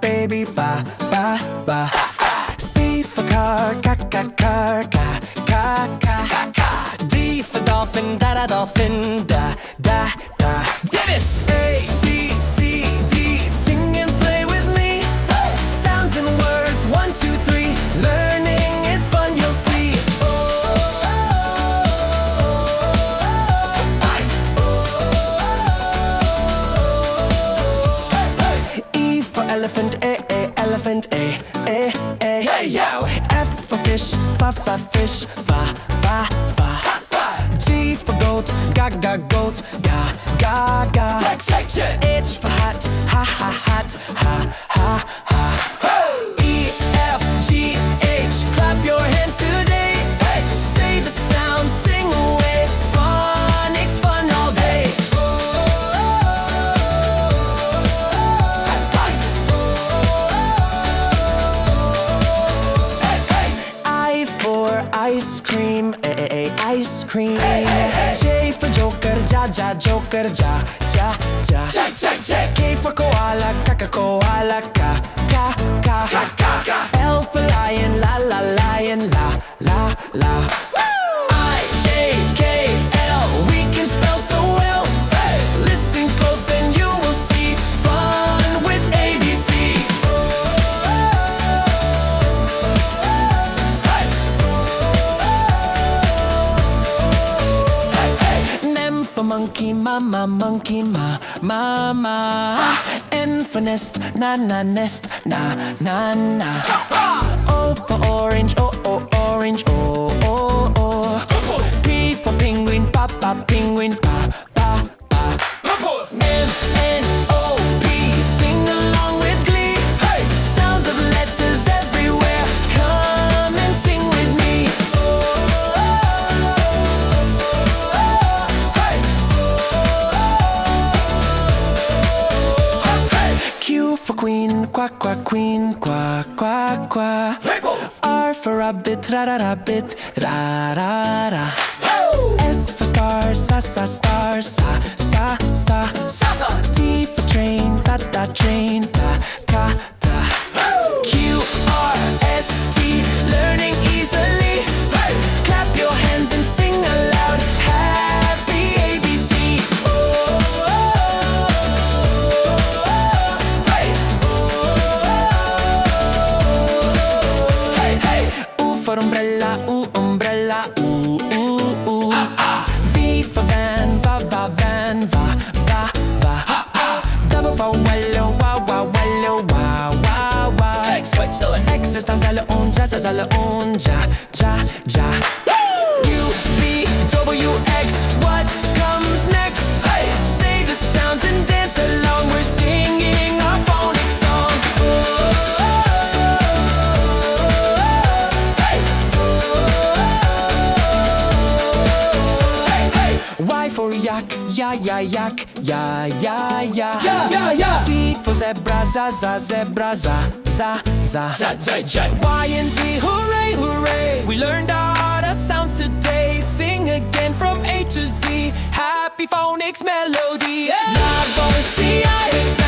baby, ba, ba, ba. C for car, ka, ka, car, ka, ka, ka, ka. D for dolphin, da, da, dolphin, da, da, da. Dennis! A, B, C, D, sing and play with me. Sounds and words, 1, 2, 3. Learning is fun, you'll see. E for elephant, elephant, A. Hey yo! F for fish, fa, fish, fa, G for goat, ga, goat, ga, ga. H for hat, ha, hat, ha. E, F, G, H, clap your hands today. Say the sound, sing away. Phonics, fun all day. I for ice cream, ice cream. J for joker, ja, joker, ja. K for koala, koala, ka. L for lion, lion, la. I, J, K, L, we can spell so well. Listen close and you will see fun with ABC. M for monkey, monkey, mama. N for nest, na, nest, na. O for orange, orange, P for penguin, penguin, pa. M-N-O-P, sing along with glee. Sounds of letters everywhere, come and sing with me. Q for queen, quack, queen, quack. R for rabbit, rabbit, ra. S for star, star, sa. T for train, train, ta. Q, R, S, T, learning easily. Clap your hands and sing aloud. Happy ABC. U for umbrella, umbrella, V for van, van, va. W for wallow, wow. X is dan zelle ja. U, V, W, X, what comes next? Say the sounds and dance along. We're singing our phonics song. Y for yak, yak, ya. Z for zebra, zebra, za. Y and Z, hooray. We learned all the sounds today. Sing again from A to Z. Happy phonics melody. La, C, I.